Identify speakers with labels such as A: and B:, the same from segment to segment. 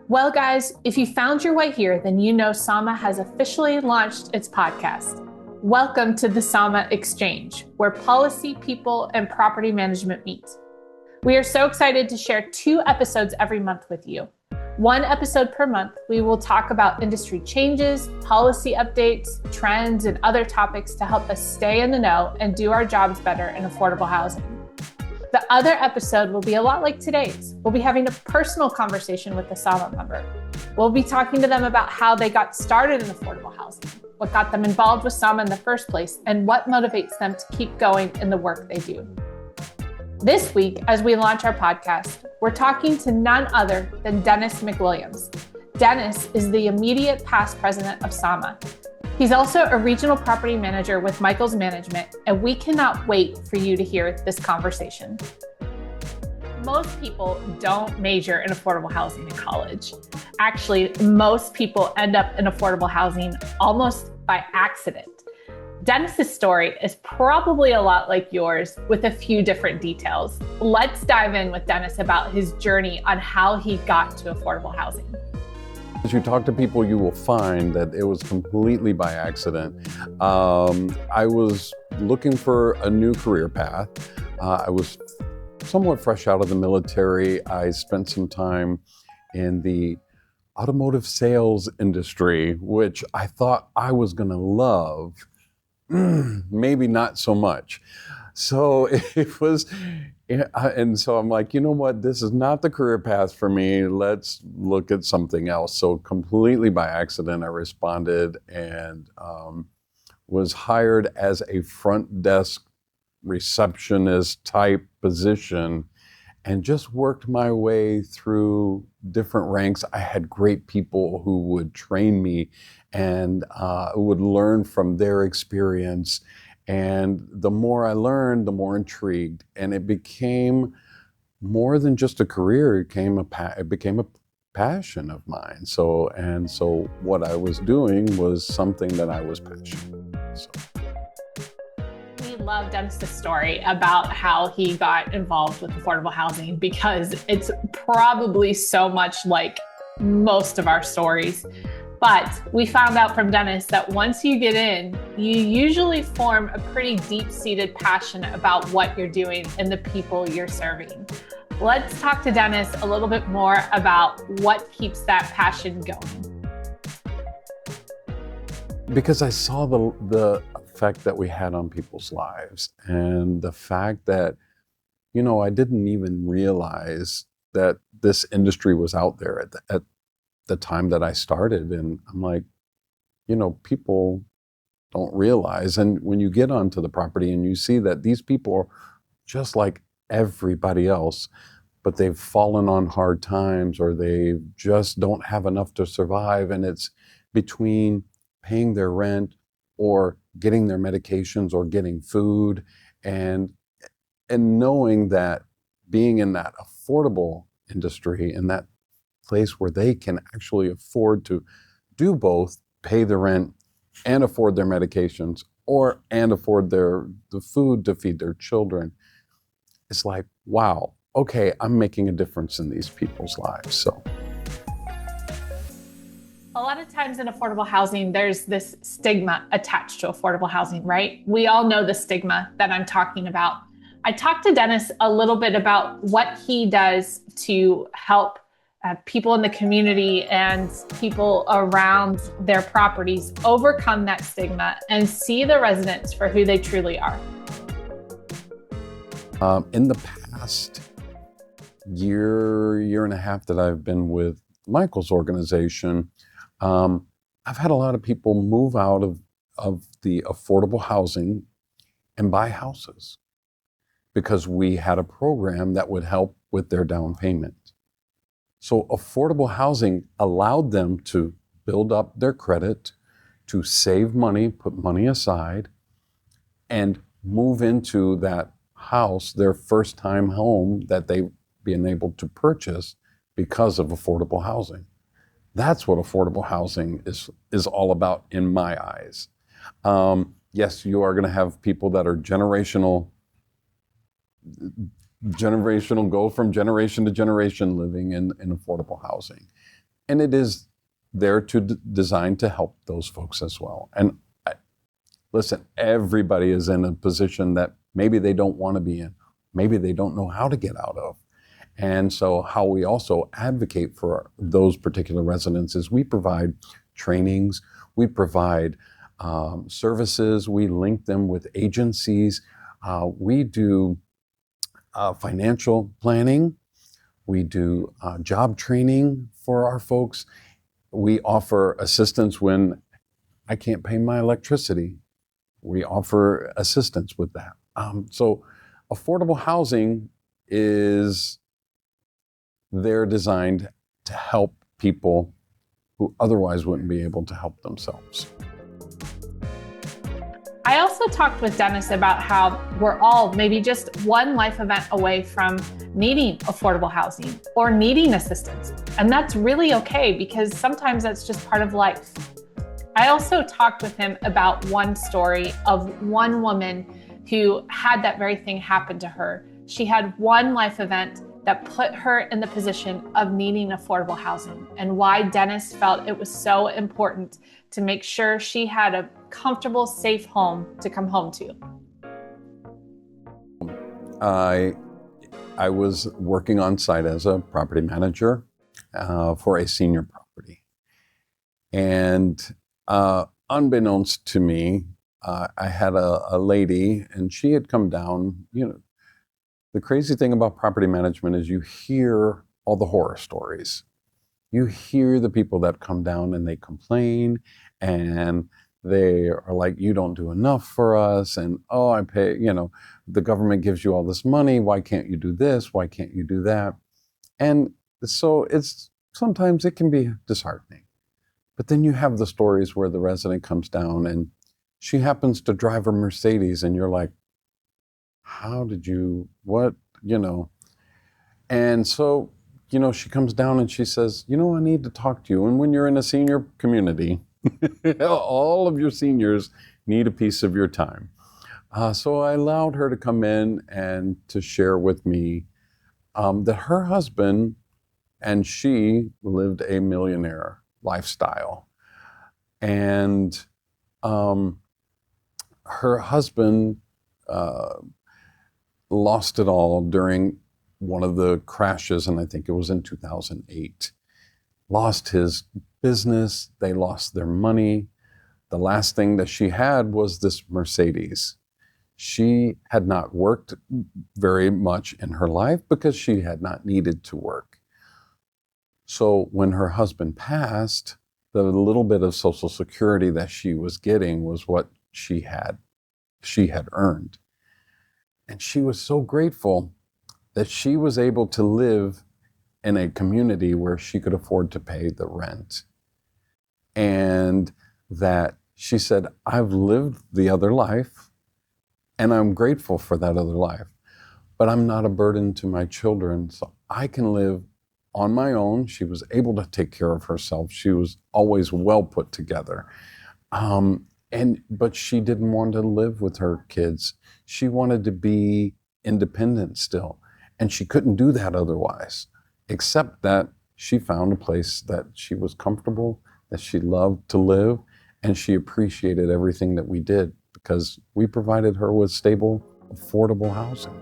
A: Well, guys, if you found your way here, then you know SAHMA has officially launched its podcast. Welcome to the SAHMA Exchange, where policy, people, and property management meet. We are so excited to share 2 episodes every month with you. 1 episode per month, we will talk about industry changes, policy updates, trends, and other topics to help us stay in the know and do our jobs better in affordable housing. The other episode will be a lot like today's. We'll be having a personal conversation with the SAHMA member. We'll be talking to them about how they got started in affordable housing, what got them involved with SAHMA in the first place, and what motivates them to keep going in the work they do. This week, as we launch our podcast, we're talking to none other than Dennis McWilliams. Dennis is the immediate past president of SAHMA. He's also a regional property manager with Michael's Management, and we cannot wait for you to hear this conversation. Most people don't major in affordable housing in college. Actually, most people end up in affordable housing almost by accident. Dennis's story is probably a lot like yours with a few different details. Let's dive in with Dennis about his journey on how he got to affordable housing.
B: As you talk to people, you will find that it was completely by accident. I was looking for a new career path. I was somewhat fresh out of the military. I spent some time in the automotive sales industry, which I thought I was going to love. Maybe not so much. So it was, and so I'm like, you know what, this is not the career path for me. Let's look at something else. So completely by accident, I responded and was hired as a front desk receptionist type position and just worked my way through different ranks. I had great people who would train me and would learn from their experience. And the more I learned, the more intrigued. And it became more than just a career. It became a passion of mine. So what I was doing was something that I was passionate about. So.
A: We love Dennis's story about how he got involved with affordable housing because it's probably so much like most of our stories. But we found out from Dennis that once you get in, you usually form a pretty deep-seated passion about what you're doing and the people you're serving. Let's talk to Dennis a little bit more about what keeps that passion going.
B: Because I saw the effect that we had on people's lives and the fact that, I didn't even realize that this industry was out there at the time that I started. And I'm like, people don't realize. And when you get onto the property and you see that these people are just like everybody else, but they've fallen on hard times or they just don't have enough to survive. And it's between paying their rent or getting their medications or getting food and knowing that being in that affordable industry and that place where they can actually afford to do both, pay the rent and afford their medications and afford the food to feed their children. It's like, wow, okay, I'm making a difference in these people's lives. So
A: a lot of times in affordable housing, there's this stigma attached to affordable housing, right? We all know the stigma that I'm talking about. I talked to Dennis a little bit about what he does to help people in the community and people around their properties overcome that stigma and see the residents for who they truly are.
B: In the past year and a half that I've been with Michael's organization, I've had a lot of people move out of the affordable housing and buy houses because we had a program that would help with their down payment. So affordable housing allowed them to build up their credit, to save money, put money aside, and move into that house, their first time home that they've been able to purchase because of affordable housing. That's what affordable housing is all about in my eyes. Yes, you are going to have people that are generational, go from generation to generation living in affordable housing. And it is there to designed to help those folks as well. And listen, everybody is in a position that maybe they don't want to be in, maybe they don't know how to get out of. And so how we also advocate for those particular residents is we provide trainings, we provide services, we link them with agencies, we do financial planning, we do job training for our folks. We offer assistance when I can't pay my electricity. We offer assistance with that. So affordable housing is there designed to help people who otherwise wouldn't be able to help themselves.
A: I also talked with Dennis about how we're all maybe just one life event away from needing affordable housing or needing assistance. And that's really okay, because sometimes that's just part of life. I also talked with him about one story of one woman who had that very thing happen to her. She had one life event that put her in the position of needing affordable housing, and why Dennis felt it was so important to make sure she had a comfortable, safe home to come home to.
B: I was working on site as a property manager for a senior property. And unbeknownst to me, I had a lady, and she had come down. The crazy thing about property management is you hear all the horror stories. You hear the people that come down and they complain, and they are like, you don't do enough for us, and I pay, the government gives you all this money, why can't you do this, why can't you do that? And so sometimes it can be disheartening. But then you have the stories where the resident comes down and she happens to drive a Mercedes, and you're like, how did you, what, And so, she comes down and she says, I need to talk to you. And when you're in a senior community, all of your seniors need a piece of your time. So I allowed her to come in and to share with me that her husband and she lived a millionaire lifestyle. And her husband lost it all during one of the crashes, and I think it was in 2008. Lost his business, they lost their money. The last thing that she had was this Mercedes. She had not worked very much in her life because she had not needed to work. So when her husband passed, the little bit of Social Security that she was getting was what she had earned. And she was so grateful that she was able to live in a community where she could afford to pay the rent. And that she said, I've lived the other life, and I'm grateful for that other life, but I'm not a burden to my children, so I can live on my own. She was able to take care of herself. She was always well put together. But she didn't want to live with her kids. She wanted to be independent still. And she couldn't do that otherwise, except that she found a place that she was comfortable, that she loved to live, and she appreciated everything that we did because we provided her with stable, affordable housing.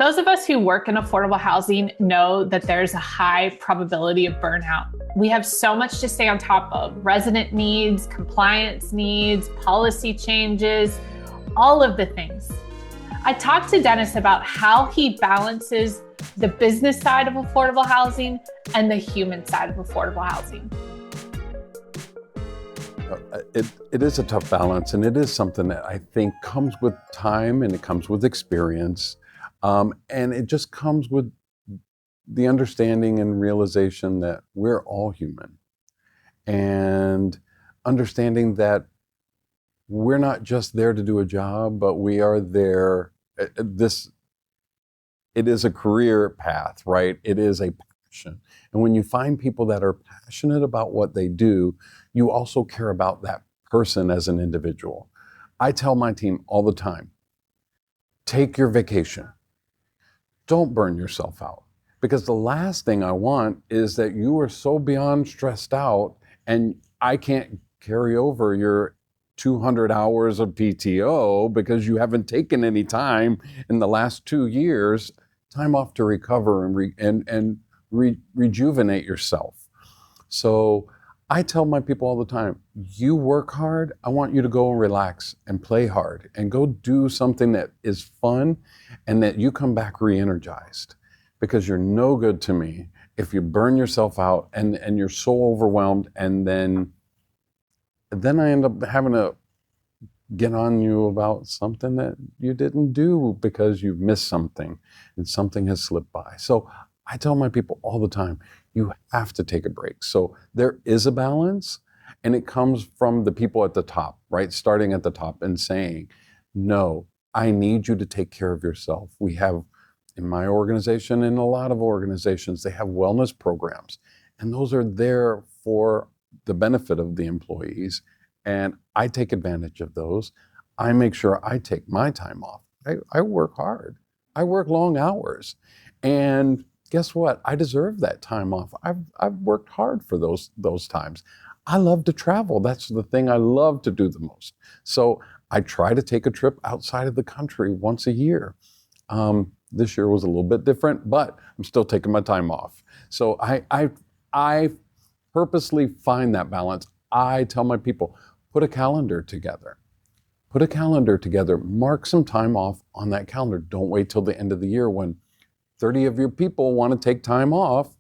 A: Those of us who work in affordable housing know that there's a high probability of burnout. We have so much to stay on top of: resident needs, compliance needs, policy changes, all of the things. I talked to Dennis about how he balances the business side of affordable housing and the human side of affordable housing.
B: It is a tough balance, and it is something that I think comes with time, and it comes with experience. And it just comes with the understanding and realization that we're all human, and understanding that we're not just there to do a job, but we are there. It is a career path, right? It is a passion. And when you find people that are passionate about what they do, you also care about that person as an individual. I tell my team all the time, take your vacation. Don't burn yourself out. Because the last thing I want is that you are so beyond stressed out and I can't carry over your 200 hours of PTO because you haven't taken any time in the last 2 years, time off to recover and rejuvenate yourself. So I tell my people all the time, you work hard, I want you to go and relax and play hard and go do something that is fun and that you come back re-energized, because you're no good to me if you burn yourself out and you're so overwhelmed, and then I end up having to get on you about something that you didn't do because you missed something and something has slipped by. So I tell my people all the time, you have to take a break. So there is a balance, and it comes from the people at the top, right? Starting at the top and saying, no, I need you to take care of yourself. We have, in my organization and a lot of organizations, they have wellness programs, and those are there for the benefit of the employees. And I take advantage of those. I make sure I take my time off. I work hard. I work long hours. And guess what? I deserve that time off. I've worked hard for those times. I love to travel. That's the thing I love to do the most. So I try to take a trip outside of the country once a year. This year was a little bit different, but I'm still taking my time off. So I purposely find that balance. I tell my people, put a calendar together. Mark some time off on that calendar. Don't wait till the end of the year when 30 of your people want to take time off,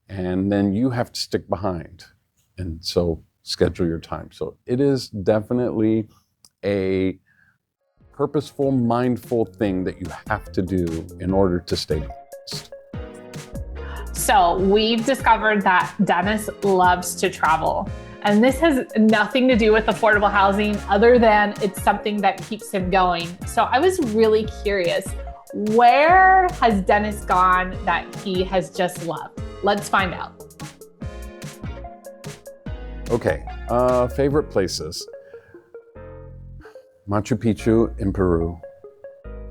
B: and then you have to stick behind. And so schedule your time. So it is definitely a purposeful, mindful thing that you have to do in order to stay balanced.
A: So we've discovered that Dennis loves to travel. And this has nothing to do with affordable housing other than it's something that keeps him going. So I was really curious, where has Dennis gone that he has just loved? Let's find out.
B: Okay, favorite places. Machu Picchu in Peru,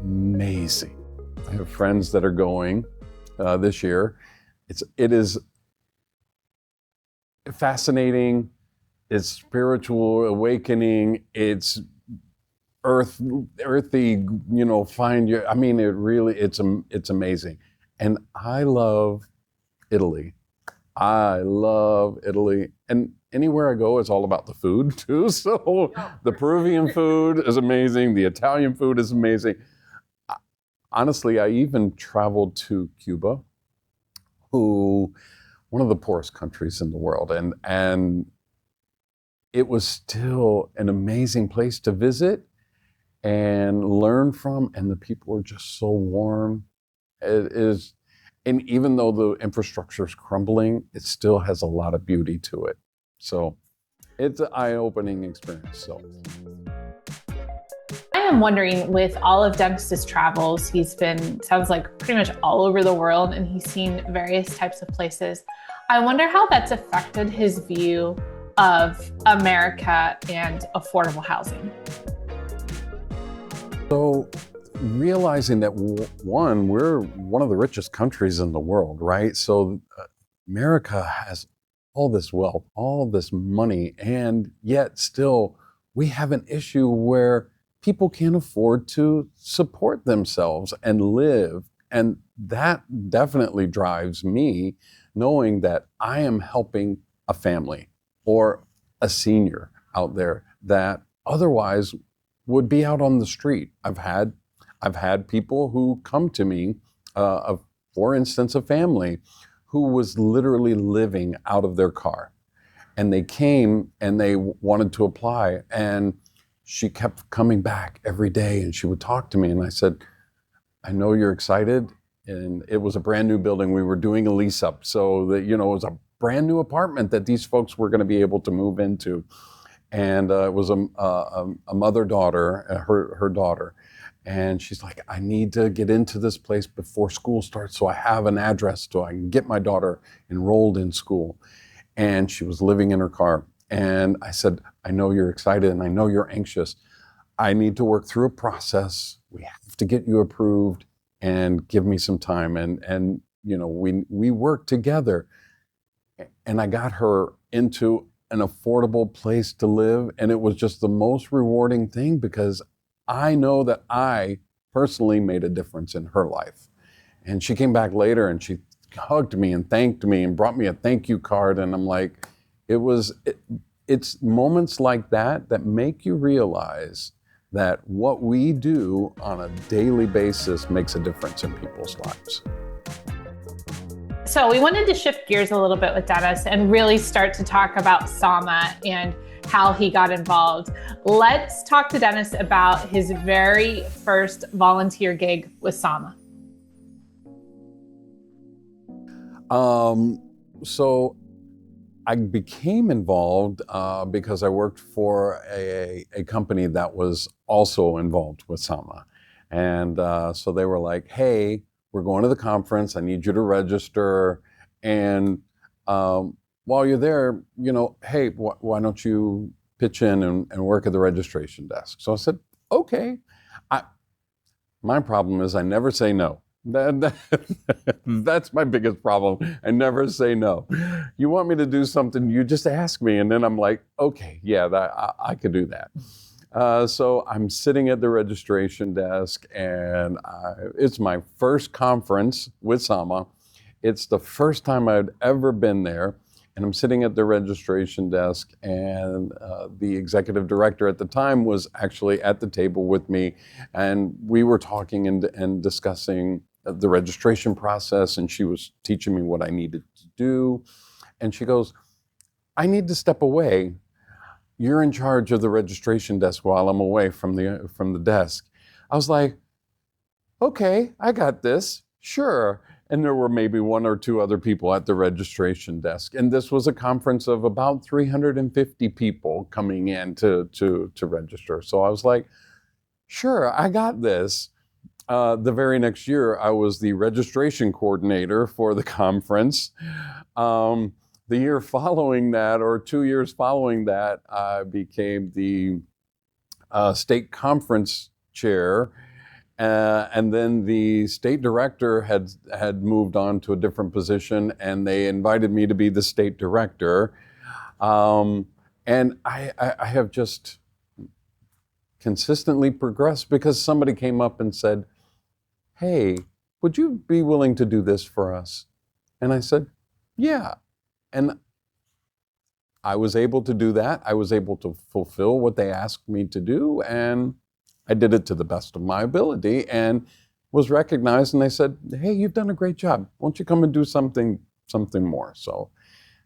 B: amazing. I have friends that are going this year. It is fascinating. It's spiritual awakening. It's earthy. Find your. I mean, it's amazing. And I love Italy. And anywhere I go, it's all about the food too. So the Peruvian food is amazing. The Italian food is amazing. Honestly, I even traveled to Cuba, one of the poorest countries in the world. And it was still an amazing place to visit and learn from. And the people are just so warm. It is. And even though the infrastructure is crumbling, it still has a lot of beauty to it. So it's an eye-opening experience. So
A: I am wondering, with all of Dennis's travels, he's been, sounds like pretty much all over the world, and he's seen various types of places. I wonder how that's affected his view of America and affordable housing.
B: So realizing that, one, we're one of the richest countries in the world, right? So America has all this wealth, all this money, and yet still we have an issue where people can't afford to support themselves and live. And that definitely drives me, knowing that I am helping a family or a senior out there that otherwise would be out on the street. I've had people who come to me, for instance, a family who was literally living out of their car. And they came and they wanted to apply, and she kept coming back every day and she would talk to me. And I said, I know you're excited. And it was a brand new building. We were doing a lease up. So that, it was a brand new apartment that these folks were going to be able to move into. And it was a mother-daughter, her daughter. And she's like, I need to get into this place before school starts so I have an address so I can get my daughter enrolled in school. And she was living in her car. And I said, I know you're excited and I know you're anxious. I need to work through a process. We have to get you approved. and give me some time. And we worked together, and I got her into an affordable place to live. And it was just the most rewarding thing, because I know that I personally made a difference in her life. And she came back later and she hugged me and thanked me and brought me a thank you card. And I'm like, it's moments like that that make you realize that what we do on a daily basis makes a difference in people's lives.
A: So we wanted to shift gears a little bit with Dennis and really start to talk about SAHMA and how he got involved. Let's talk to Dennis about his very first volunteer gig with SAHMA.
B: So I became involved because I worked for a company that was also involved with SAHMA. And so they were like, hey, we're going to the conference. I need you to register. And while you're there, hey, why don't you pitch in and work at the registration desk? So I said, okay. My problem is I never say no. That's my biggest problem. I never say no. You want me to do something, you just ask me, and then I'm like, okay, yeah, I could do that. So I'm sitting at the registration desk, and it's my first conference with SAHMA. It's the first time I'd ever been there, and I'm sitting at the registration desk, and the executive director at the time was actually at the table with me, and we were talking and discussing the registration process, and she was teaching me what I needed to do. And she goes, I need to step away. You're in charge of the registration desk while I'm away from the desk. I was like, okay, I got this, sure. And there were maybe one or two other people at the registration desk. And this was a conference of about 350 people coming in to register. So I was like, sure, I got this. The very next year, I was the registration coordinator for the conference. The year following that, or 2 years following that, I became the state conference chair. And then the state director had moved on to a different position, and they invited me to be the state director. And I have just consistently progressed because somebody came up and said, hey, would you be willing to do this for us? And I said, yeah. And I was able to do that. I was able to fulfill what they asked me to do, and I did it to the best of my ability and was recognized. And they said, hey, you've done a great job. Won't you come and do something more? So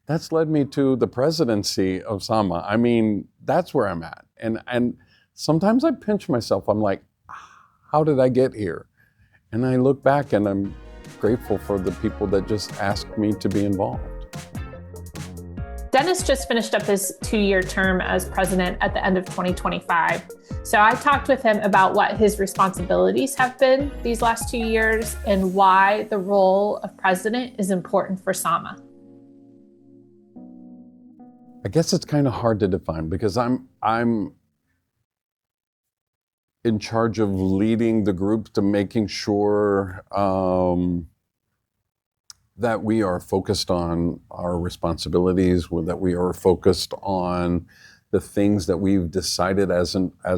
B: that's led me to the presidency of SAHMA. I mean, that's where I'm at. And sometimes I pinch myself. I'm like, how did I get here? And I look back and I'm grateful for the people that just asked me to be involved.
A: Dennis just finished up his 2-year term as president at the end of 2025. So I talked with him about what his responsibilities have been these last 2 years and why the role of president is important for SAHMA.
B: I guess it's kind of hard to define because I'm in charge of leading the group to making sure that we are focused on our responsibilities, that we are focused on the things that we've decided as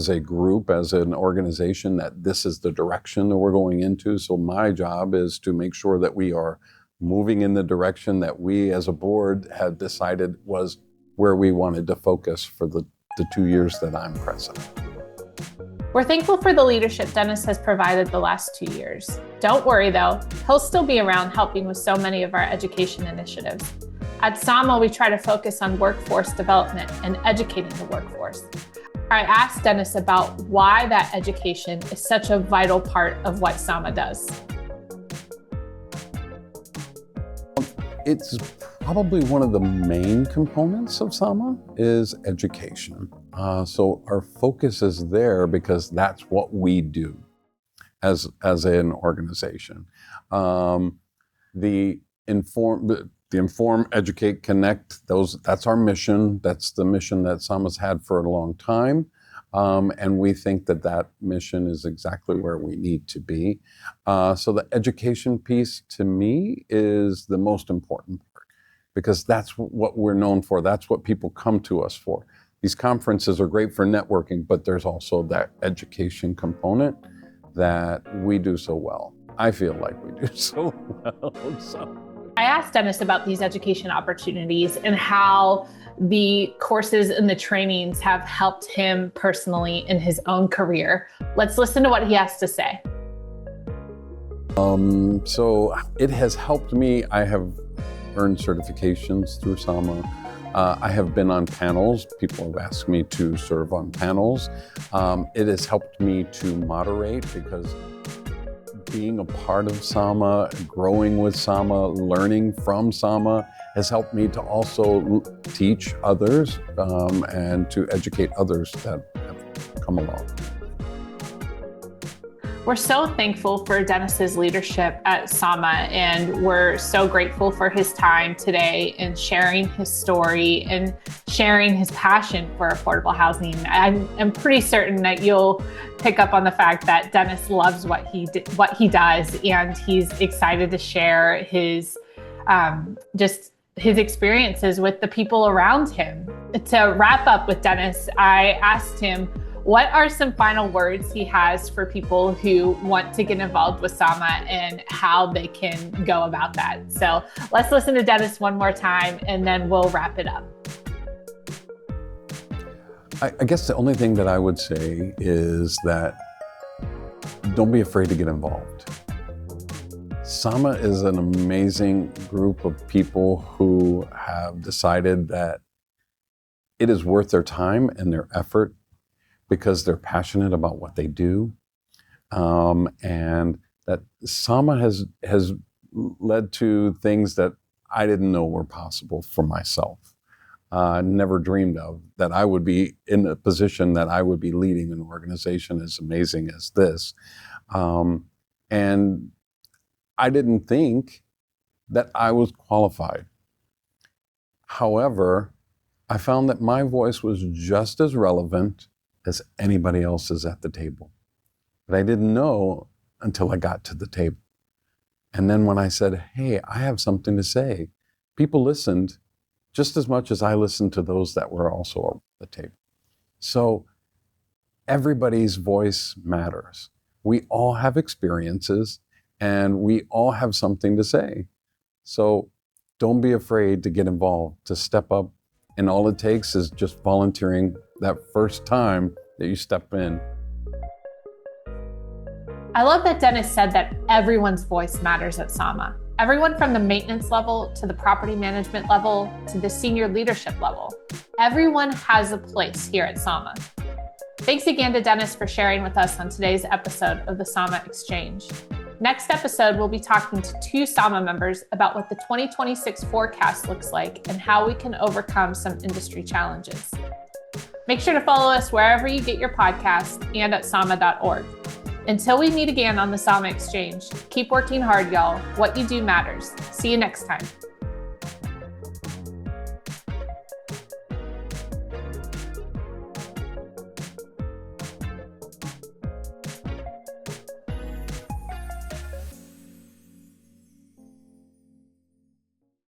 B: a group, as an organization, that this is the direction that we're going into. So my job is to make sure that we are moving in the direction that we as a board had decided was where we wanted to focus for the 2 years that I'm president.
A: We're thankful for the leadership Dennis has provided the last 2 years. Don't worry though, he'll still be around helping with so many of our education initiatives. At SAHMA, we try to focus on workforce development and educating the workforce. I asked Dennis about why that education is such a vital part of what SAHMA does.
B: It's probably one of the main components of SAHMA is education. So our focus is there because that's what we do as an organization. The inform, educate, connect, that's our mission. That's the mission that SAHMA's had for a long time. And we think that that mission is exactly where we need to be. So the education piece to me is the most important part, because that's what we're known for. That's what people come to us for. These conferences are great for networking, but there's also that education component that we do so well. I feel like we do so well.
A: I asked Dennis about these education opportunities and how the courses and the trainings have helped him personally in his own career. Let's listen to what he has to say.
B: So it has helped me. I have earned certifications through SAHMA. I have been on panels. People have asked me to serve on panels. It has helped me to moderate, because being a part of SAHMA, growing with SAHMA, learning from SAHMA has helped me to also teach others and to educate others that have come along.
A: We're so thankful for Dennis's leadership at SAHMA, and we're so grateful for his time today and sharing his story and sharing his passion for affordable housing. I'm pretty certain that you'll pick up on the fact that Dennis loves what he does, and he's excited to share his just his experiences with the people around him. To wrap up with Dennis, I asked him what are some final words he has for people who want to get involved with SAHMA and how they can go about that. So let's listen to Dennis one more time, and then we'll wrap it up.
B: I guess the only thing that I would say is that don't be afraid to get involved. SAHMA is an amazing group of people who have decided that it is worth their time and their effort, because they're passionate about what they do, and that SAHMA has led to things that I didn't know were possible for myself. Never dreamed of that I would be in a position that I would be leading an organization as amazing as this, and I didn't think that I was qualified. However, I found that my voice was just as relevant as anybody else's at the table. But I didn't know until I got to the table. And then when I said, hey, I have something to say, people listened just as much as I listened to those that were also at the table. So everybody's voice matters. We all have experiences, and we all have something to say. So don't be afraid to get involved, to step up. And all it takes is just volunteering that first time that you step in.
A: I love that Dennis said that everyone's voice matters at SAHMA. Everyone from the maintenance level to the property management level to the senior leadership level. Everyone has a place here at SAHMA. Thanks again to Dennis for sharing with us on today's episode of the SAHMA Exchange. Next episode, we'll be talking to two SAHMA members about what the 2026 forecast looks like and how we can overcome some industry challenges. Make sure to follow us wherever you get your podcasts and at SAHMA.org. Until we meet again on the SAHMA Exchange, keep working hard, y'all. What you do matters. See you next time.